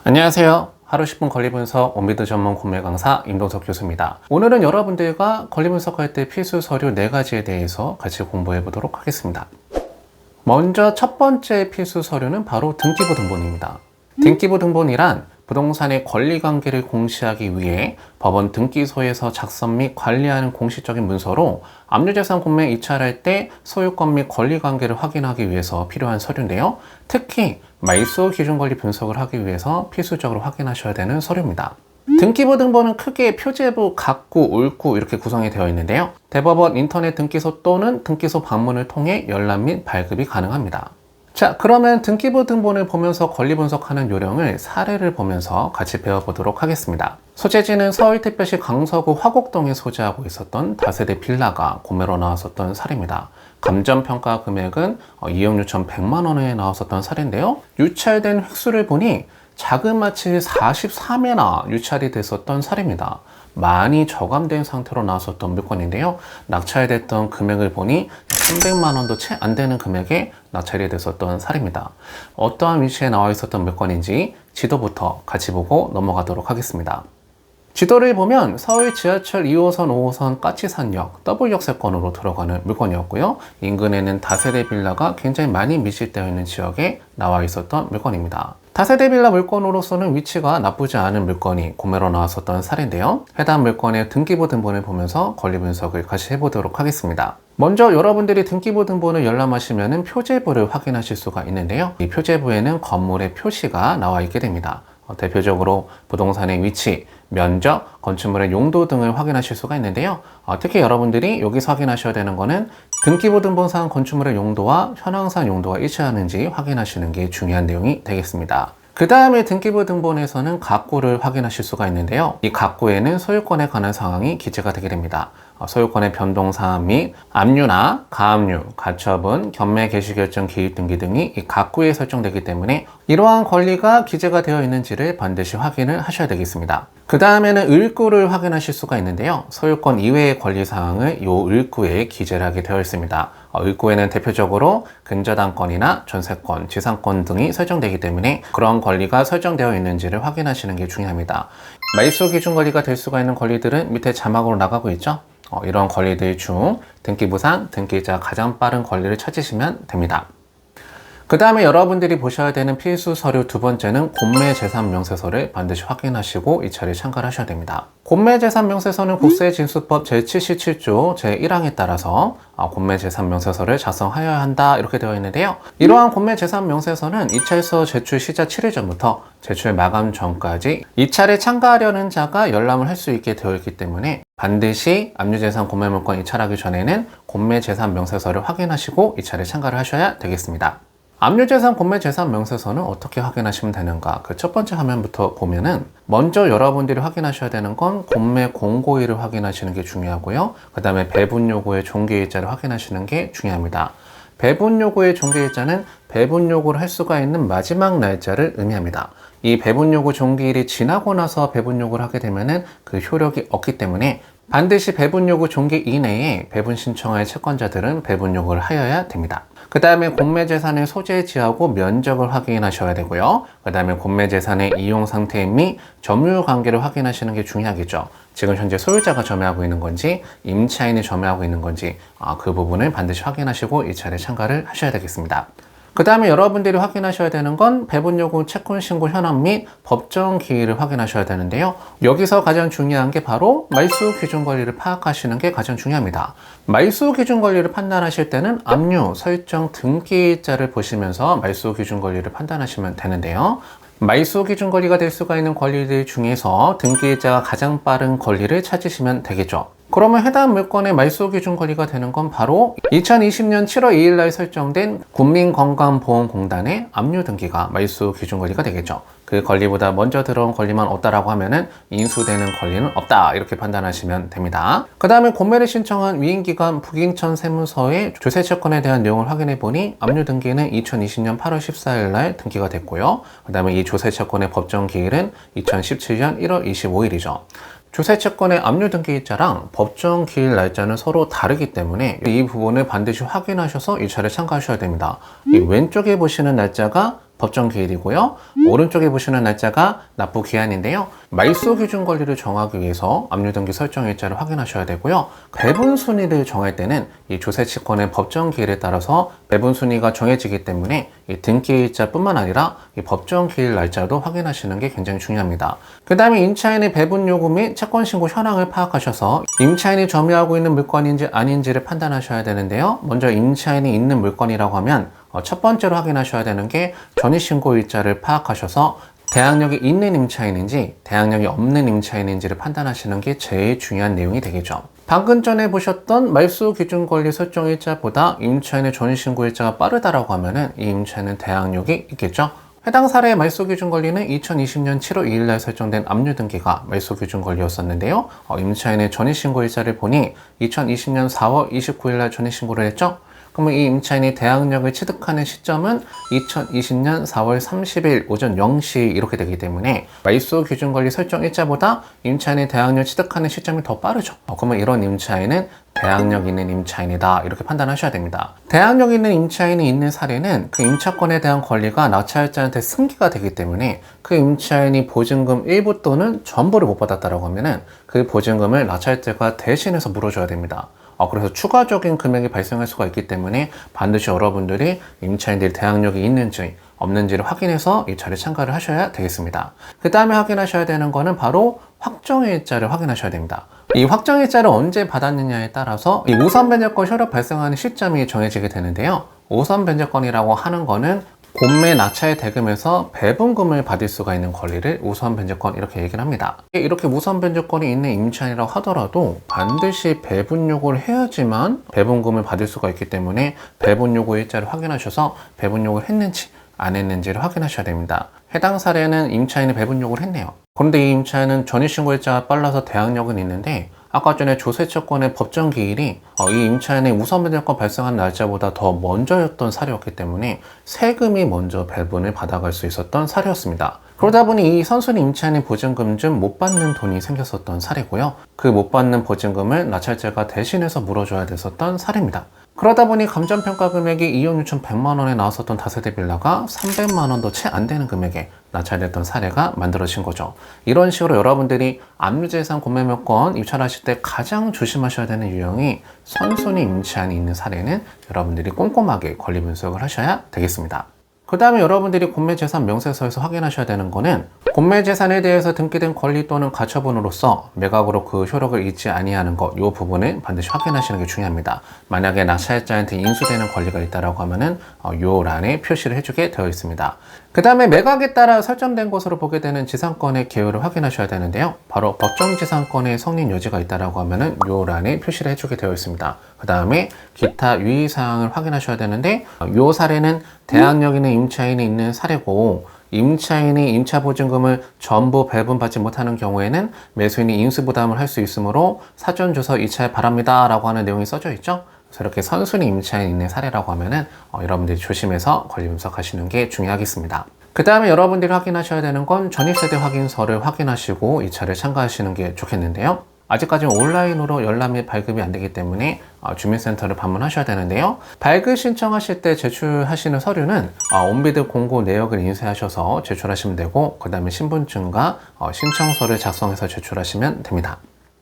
안녕하세요. 하루 10분 권리분석 원미드 전문 구매 강사 임동석 교수입니다. 오늘은 여러분들과 권리분석할 때 필수 서류 4가지에 대해서 같이 공부해 보도록 하겠습니다. 먼저 첫 번째 필수 서류는 바로 등기부 등본입니다. 등기부 등본이란 부동산의 권리관계를 공시하기 위해 법원 등기소에서 작성 및 관리하는 공식적인 문서로 압류재산 공매 이찰할 때 소유권 및 권리관계를 확인하기 위해서 필요한 서류인데요. 특히 말소 기준권리 분석을 하기 위해서 필수적으로 확인하셔야 되는 서류입니다. 등기부 등본은 크게 표제부, 각구, 울구 이렇게 구성이 되어 있는데요. 대법원 인터넷 등기소 또는 등기소 방문을 통해 열람 및 발급이 가능합니다. 자, 그러면 등기부 등본을 보면서 권리 분석하는 요령을 사례를 보면서 같이 배워보도록 하겠습니다. 소재지는 서울특별시 강서구 화곡동에 소재하고 있었던 다세대 빌라가 구매로 나왔었던 사례입니다. 감정평가 금액은 2억 6,100만 원에 나왔었던 사례인데요. 유찰된 획수를 보니 자그마치 43회나 유찰이 됐었던 사례입니다. 많이 저감된 상태로 나왔었던 물건인데요. 낙찰됐던 금액을 보니 300만 원도 채 안 되는 금액에 낙찰이 됐었던 사례입니다. 어떠한 위치에 나와 있었던 물건인지 지도부터 같이 보고 넘어가도록 하겠습니다. 지도를 보면 서울 지하철 2호선, 5호선 까치산역 W역세권으로 들어가는 물건이었고요. 인근에는 다세대 빌라가 굉장히 많이 밀집되어 있는 지역에 나와 있었던 물건입니다. 다세대 빌라 물건으로서는 위치가 나쁘지 않은 물건이 구매로 나왔었던 사례인데요. 해당 물건의 등기부 등본을 보면서 권리 분석을 같이 해보도록 하겠습니다. 먼저 여러분들이 등기부 등본을 열람하시면 표제부를 확인하실 수가 있는데요. 이 표제부에는 건물의 표시가 나와 있게 됩니다. 대표적으로 부동산의 위치, 면적, 건축물의 용도 등을 확인하실 수가 있는데요. 특히 여러분들이 여기서 확인하셔야 되는 거는 등기부 등본상 건축물의 용도와 현황상 용도가 일치하는지 확인하시는 게 중요한 내용이 되겠습니다. 그 다음에 등기부 등본에서는 각구를 확인하실 수가 있는데요. 이 각구에는 소유권에 관한 사항이 기재가 되게 됩니다. 소유권의 변동사항 및 압류나 가압류, 가처분, 경매 개시 결정 기입 등기 등이 이 각구에 설정되기 때문에 이러한 권리가 기재가 되어 있는지를 반드시 확인을 하셔야 되겠습니다. 그 다음에는 을구를 확인하실 수가 있는데요. 소유권 이외의 권리사항을 이 을구에 기재를 하게 되어 있습니다. 을구에는 대표적으로 근저당권이나 전세권, 지상권 등이 설정되기 때문에 그런 권리가 설정되어 있는지를 확인하시는 게 중요합니다. 말소 기준 권리가 될 수가 있는 권리들은 밑에 자막으로 나가고 있죠. 이런 권리들 중 등기부상 등기자 가장 빠른 권리를 찾으시면 됩니다. 그 다음에 여러분들이 보셔야 되는 필수 서류 두 번째는 공매재산명세서를 반드시 확인하시고 이 차례 참가를 하셔야 됩니다. 공매재산명세서는 국세징수법 제77조 제1항에 따라서 공매재산명세서를 작성하여야 한다 이렇게 되어 있는데요. 이러한 공매재산명세서는 이찰서 제출 시작 7일 전부터 제출 마감 전까지 이 차례 참가하려는 자가 열람을 할 수 있게 되어 있기 때문에 반드시 압류재산 공매물건 이찰하기 전에는 공매재산명세서를 확인하시고 이 차례 참가를 하셔야 되겠습니다. 압류재산 공매재산명세서는 어떻게 확인하시면 되는가? 그 첫 번째 화면부터 보면은 먼저 여러분들이 확인하셔야 되는 건 공매 공고일을 확인하시는 게 중요하고요. 그 다음에 배분요구의 종기일자를 확인하시는 게 중요합니다. 배분요구의 종기일자는 배분요구를 할 수가 있는 마지막 날짜를 의미합니다. 이 배분요구 종기일이 지나고 나서 배분요구를 하게 되면은 그 효력이 없기 때문에 반드시 배분요구 종기 이내에 배분 신청할 채권자들은 배분요구를 하여야 됩니다. 그 다음에 공매재산의 소재지하고 면적을 확인하셔야 되고요. 그 다음에 공매재산의 이용 상태 및 점유 관계를 확인하시는 게 중요하겠죠. 지금 현재 소유자가 점유하고 있는 건지 임차인이 점유하고 있는 건지 그 부분을 반드시 확인하시고 이 차례 참가를 하셔야 되겠습니다. 그 다음에 여러분들이 확인하셔야 되는 건 배분요구 채권신고 현황 및 법정 기일을 확인하셔야 되는데요. 여기서 가장 중요한 게 바로 말소 기준 권리를 파악하시는 게 가장 중요합니다. 말소 기준 권리를 판단하실 때는 압류, 설정, 등기일자를 보시면서 말소 기준 권리를 판단하시면 되는데요. 말소 기준 권리가 될 수가 있는 권리들 중에서 등기일자가 가장 빠른 권리를 찾으시면 되겠죠. 그러면 해당 물건의 말소 기준 권리가 되는 건 바로 2020년 7월 2일 날 설정된 국민건강보험공단의 압류 등기가 말소 기준 권리가 되겠죠. 그 권리보다 먼저 들어온 권리만 없다라고 하면은 인수되는 권리는 없다 이렇게 판단하시면 됩니다. 그 다음에 공매를 신청한 위임기관 북인천 세무서의 조세채권에 대한 내용을 확인해 보니 압류 등기는 2020년 8월 14일 날 등기가 됐고요. 그 다음에 이 조세채권의 법정 기일은 2017년 1월 25일이죠. 조세채권의 압류 등기일자랑 법정 기일 날짜는 서로 다르기 때문에 이 부분을 반드시 확인하셔서 이 차례 참가하셔야 됩니다. 이 왼쪽에 보시는 날짜가 법정 기일이고요. 오른쪽에 보시는 날짜가 납부 기한인데요. 말소 기준 권리를 정하기 위해서 압류등기 설정 일자를 확인하셔야 되고요. 배분 순위를 정할 때는 이 조세치권의 법정 기일에 따라서 배분 순위가 정해지기 때문에 이 등기 일자뿐만 아니라 이 법정 기일 날짜도 확인하시는 게 굉장히 중요합니다. 그 다음에 임차인의 배분 요구 및 채권 신고 현황을 파악하셔서 임차인이 점유하고 있는 물건인지 아닌지를 판단하셔야 되는데요. 먼저 임차인이 있는 물건이라고 하면 첫 번째로 확인하셔야 되는 게 전입신고 일자를 파악하셔서 대항력이 있는 임차인인지 대항력이 없는 임차인인지를 판단하시는 게 제일 중요한 내용이 되겠죠. 방금 전에 보셨던 말소 기준 권리 설정 일자보다 임차인의 전입신고 일자가 빠르다라고 하면은 이 임차인은 대항력이 있겠죠. 해당 사례의 말소 기준 권리는 2020년 7월 2일 날 설정된 압류 등기가 말소 기준 권리였었는데요. 임차인의 전입신고 일자를 보니 2020년 4월 29일 날 전입신고를 했죠. 그러면 이 임차인이 대항력을 취득하는 시점은 2020년 4월 30일 오전 0시 이렇게 되기 때문에 말소 기준 권리 설정 일자보다 임차인이 대항력 취득하는 시점이 더 빠르죠. 그러면 이런 임차인은 대항력 있는 임차인이다 이렇게 판단하셔야 됩니다. 대항력 있는 임차인이 있는 사례는 그 임차권에 대한 권리가 낙찰자한테 승계가 되기 때문에 그 임차인이 보증금 일부 또는 전부를 못 받았다고 하면은 그 보증금을 낙찰자가 대신해서 물어줘야 됩니다. 그래서 추가적인 금액이 발생할 수가 있기 때문에 반드시 여러분들이 임차인들이 대항력이 있는지 없는지를 확인해서 이 자리에 참가를 하셔야 되겠습니다. 그 다음에 확인하셔야 되는 거는 바로 확정일자를 확인하셔야 됩니다. 이 확정일자를 언제 받았느냐에 따라서 이 우선 변제권 효력 발생하는 시점이 정해지게 되는데요. 우선 변제권이라고 하는 거는 공매 낙찰 대금에서 배분금을 받을 수가 있는 권리를 우선 변제권 이렇게 얘기를 합니다. 이렇게 우선 변제권이 있는 임차인이라고 하더라도 반드시 배분 요구를 해야지만 배분금을 받을 수가 있기 때문에 배분 요구 일자를 확인하셔서 배분 요구를 했는지 안 했는지를 확인하셔야 됩니다. 해당 사례는 임차인이 배분 요구를 했네요. 그런데 이 임차인은 전입신고 일자가 빨라서 대항력은 있는데 아까 전에 조세채권의 법정 기일이 이 임차인의 우선 변제권 발생한 날짜보다 더 먼저였던 사례였기 때문에 세금이 먼저 배분을 받아갈 수 있었던 사례였습니다. 그러다 보니 이 선순위 임차인의 보증금 중 못 받는 돈이 생겼었던 사례고요. 그 못 받는 보증금을 낙찰자가 대신해서 물어줘야 됐었던 사례입니다. 그러다 보니 감정평가 금액이 2억 6,100만 원에 나왔었던 다세대 빌라가 300만 원도 채 안 되는 금액에 낙찰됐던 사례가 만들어진 거죠. 이런 식으로 여러분들이 압류재산 구매물권 입찰하실 때 가장 조심하셔야 되는 유형이 선순위 임차인이 있는 사례는 여러분들이 꼼꼼하게 권리 분석을 하셔야 되겠습니다. 그 다음에 여러분들이 공매재산 명세서에서 확인하셔야 되는 거는 공매재산에 대해서 등기된 권리 또는 가처분으로서 매각으로 그 효력을 잊지 아니하는 것, 이 부분을 반드시 확인하시는 게 중요합니다. 만약에 낙찰자한테 인수되는 권리가 있다고 하면은 요 란에 표시를 해주게 되어 있습니다. 그 다음에 매각에 따라 설정된 것으로 보게 되는 지상권의 개요를 확인하셔야 되는데요. 바로 법정 지상권의 성립 여지가 있다고 하면은 요 란에 표시를 해주게 되어 있습니다. 그 다음에 기타 유의사항을 확인하셔야 되는데 요 사례는 대항력 있는 임차인이 있는 사례고 임차인이 임차보증금을 전부 배분받지 못하는 경우에는 매수인이 인수부담을 할 수 있으므로 사전조서 이차에 바랍니다 라고 하는 내용이 써져 있죠. 그래서 이렇게 선순위 임차인이 있는 사례라고 하면은 여러분들이 조심해서 권리 분석하시는 게 중요하겠습니다. 그 다음에 여러분들이 확인하셔야 되는 건 전입세대 확인서를 확인하시고 이차를 참가하시는 게 좋겠는데요. 아직까지는 온라인으로 열람 및 발급이 안 되기 때문에 주민센터를 방문하셔야 되는데요. 발급 신청하실 때 제출하시는 서류는 온비드 공고 내역을 인쇄하셔서 제출하시면 되고 그 다음에 신분증과 신청서를 작성해서 제출하시면 됩니다.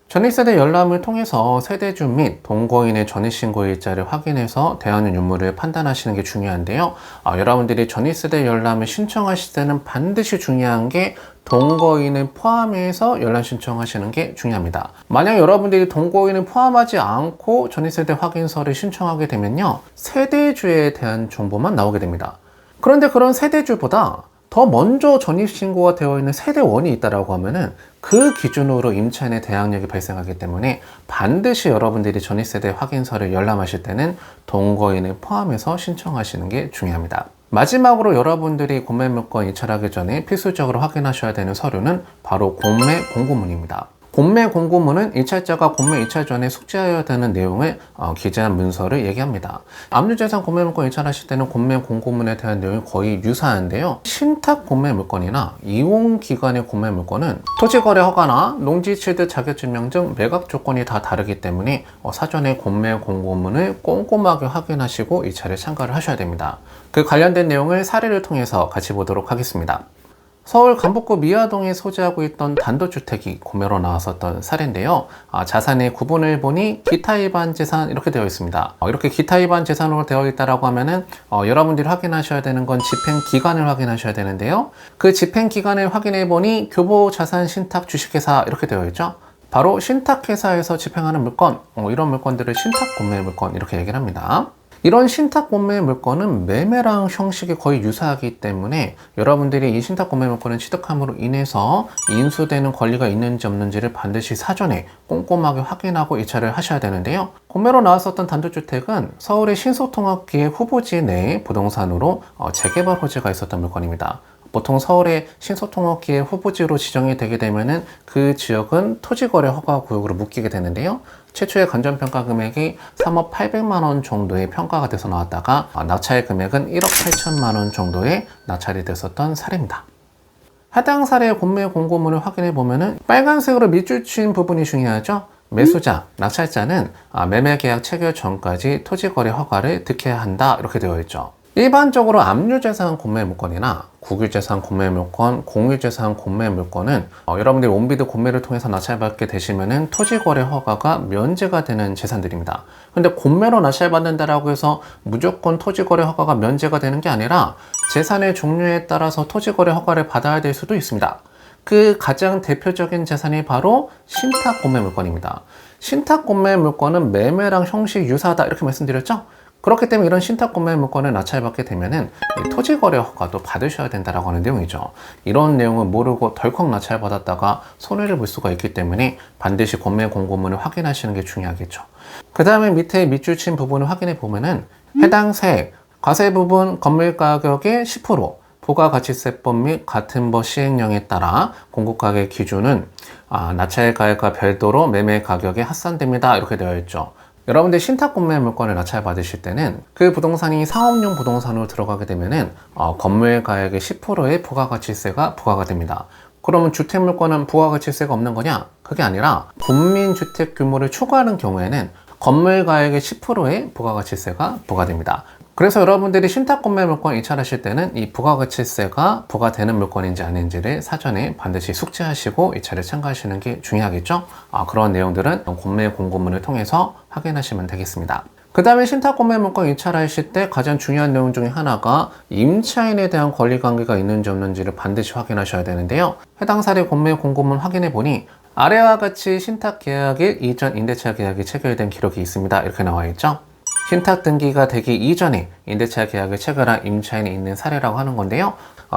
전입세대 열람을 통해서 세대주 및 동거인의 전입신고 일자를 확인해서 대하는 유무를 판단하시는 게 중요한데요. 여러분들이 전입세대 열람을 신청하실 때는 반드시 중요한 게 동거인을 포함해서 열람 신청하시는 게 중요합니다. 만약 여러분들이 동거인을 포함하지 않고 전입세대 확인서를 신청하게 되면요, 세대주에 대한 정보만 나오게 됩니다. 그런데 그런 세대주보다 더 먼저 전입신고가 되어 있는 세대원이 있다고 하면은 그 기준으로 임차인의 대항력이 발생하기 때문에 반드시 여러분들이 전입세대 확인서를 열람하실 때는 동거인을 포함해서 신청하시는 게 중요합니다. 마지막으로 여러분들이 공매물권 입찰하기 전에 필수적으로 확인하셔야 되는 서류는 바로 공매 공고문입니다. 공매 공고문은 입찰자가 공매 입찰 전에 숙지하여야 되는 내용을 기재한 문서를 얘기합니다. 압류재산 공매물건 입찰하실 때는 공매 공고문에 대한 내용이 거의 유사한데요. 신탁 공매물건이나 이용기간의 공매물건은 토지거래 허가나 농지취득 자격증명 등 매각 조건이 다 다르기 때문에 사전에 공매 공고문을 꼼꼼하게 확인하시고 입찰에 참가를 하셔야 됩니다. 그 관련된 내용을 사례를 통해서 같이 보도록 하겠습니다. 서울 강북구 미아동에 소재하고 있던 단독주택이 공매로 나왔었던 사례인데요. 자산의 구분을 보니 기타 위반 재산 이렇게 되어 있습니다. 이렇게 기타 위반 재산으로 되어 있다라고 하면은 여러분들이 확인하셔야 되는 건 집행 기간을 확인하셔야 되는데요. 그 집행 기간을 확인해 보니 교보 자산 신탁 주식회사 이렇게 되어 있죠. 바로 신탁회사에서 집행하는 물건, 이런 물건들을 신탁 공매 물건 이렇게 얘기를 합니다. 이런 신탁 공매 물건은 매매랑 형식이 거의 유사하기 때문에 여러분들이 이 신탁 공매 물건을 취득함으로 인해서 인수되는 권리가 있는지 없는지를 반드시 사전에 꼼꼼하게 확인하고 입찰을 하셔야 되는데요. 공매로 나왔었던 단독주택은 서울의 신소통합기의 후보지 내에 부동산으로 재개발 호재가 있었던 물건입니다. 보통 서울의 신소통합기의 후보지로 지정이 되게 되면은 그 지역은 토지거래 허가 구역으로 묶이게 되는데요. 최초의 건전평가 금액이 3억 800만 원 정도의 평가가 돼서 나왔다가 낙찰 금액은 1억 8천만 원 정도에 낙찰이 됐었던 사례입니다. 해당 사례의 공매 공고문을 확인해 보면은 빨간색으로 밑줄 친 부분이 중요하죠. 매수자, 낙찰자는 매매계약 체결 전까지 토지거래 허가를 득해야 한다 이렇게 되어 있죠. 일반적으로 압류재산 공매물건이나 국유재산 공매물건, 공유재산 공매물건은 여러분들이 온비드 공매를 통해서 낙찰받게 되시면은 토지거래 허가가 면제가 되는 재산들입니다. 근데 공매로 낙찰받는다라고 해서 무조건 토지거래 허가가 면제가 되는 게 아니라 재산의 종류에 따라서 토지거래 허가를 받아야 될 수도 있습니다. 그 가장 대표적인 재산이 바로 신탁 공매물건입니다. 신탁 공매물건은 매매랑 형식 유사하다 이렇게 말씀드렸죠? 그렇기 때문에 이런 신탁 공매 물건을 낙찰받게 되면은 토지거래 허가도 받으셔야 된다라고 하는 내용이죠. 이런 내용을 모르고 덜컥 낙찰받았다가 손해를 볼 수가 있기 때문에 반드시 공매 공고문을 확인하시는 게 중요하겠죠. 그 다음에 밑에 밑줄 친 부분을 확인해 보면은 해당 세액, 과세 부분 건물 가격의 10%, 부가가치세법 및 같은 법 시행령에 따라 공급가격 기준은 낙찰 가격과 별도로 매매 가격에 합산됩니다. 이렇게 되어 있죠. 여러분들 신탁 공매 물건을 낙찰 받으실 때는 그 부동산이 상업용 부동산으로 들어가게 되면은 건물 가액의 10%의 부가가치세가 부과가 됩니다. 그러면 주택 물건은 부가가치세가 없는 거냐? 그게 아니라 국민주택 규모를 초과하는 경우에는 건물 가액의 10%의 부가가치세가 부과됩니다. 그래서 여러분들이 신탁 공매 물건 입찰하실 때는 이 부가가치세가 부과되는 물건인지 아닌지를 사전에 반드시 숙지하시고 입찰에 참가하시는 게 중요하겠죠? 그런 내용들은 공매 공고문을 통해서 확인하시면 되겠습니다. 그 다음에 신탁 공매 물건 입찰하실 때 가장 중요한 내용 중에 하나가 임차인에 대한 권리관계가 있는지 없는지를 반드시 확인하셔야 되는데요. 해당 사례 공매 공고문 확인해 보니 아래와 같이 신탁 계약일 이전 임대차 계약이 체결된 기록이 있습니다. 이렇게 나와 있죠. 신탁 등기가 되기 이전에 임대차 계약을 체결한 임차인이 있는 사례라고 하는 건데요.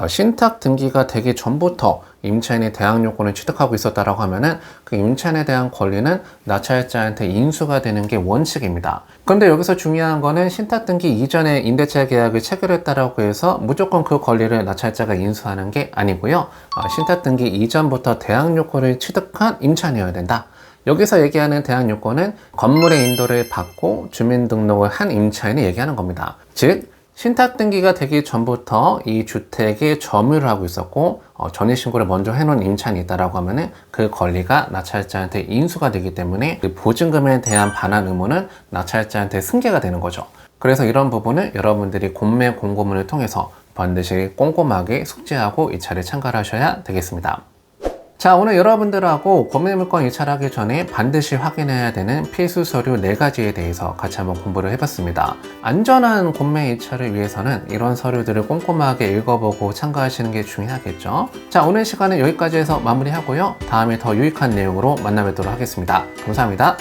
신탁 등기가 되기 전부터 임차인이 대항 요건을 취득하고 있었다라고 하면은 그 임차인에 대한 권리는 낙찰자한테 인수가 되는 게 원칙입니다. 그런데 여기서 중요한 거는 신탁 등기 이전에 임대차 계약을 체결했다라고 해서 무조건 그 권리를 낙찰자가 인수하는 게 아니고요. 신탁 등기 이전부터 대항 요건을 취득한 임차인이어야 된다. 여기서 얘기하는 대항 요건은 건물의 인도를 받고 주민등록을 한 임차인이 얘기하는 겁니다. 즉 신탁 등기가 되기 전부터 이 주택에 점유를 하고 있었고 전입신고를 먼저 해놓은 임차인이 있다라고 하면은 그 권리가 낙찰자한테 인수가 되기 때문에 그 보증금에 대한 반환 의무는 낙찰자한테 승계가 되는 거죠. 그래서 이런 부분을 여러분들이 공매 공고문을 통해서 반드시 꼼꼼하게 숙지하고 입찰에 참가를 하셔야 되겠습니다. 자, 오늘 여러분들하고 공매물건 입찰하기 전에 반드시 확인해야 되는 필수 서류 4가지에 대해서 같이 한번 공부를 해봤습니다. 안전한 공매 입찰을 위해서는 이런 서류들을 꼼꼼하게 읽어보고 참가하시는 게 중요하겠죠. 자, 오늘 시간은 여기까지 해서 마무리하고요. 다음에 더 유익한 내용으로 만나 뵙도록 하겠습니다. 감사합니다.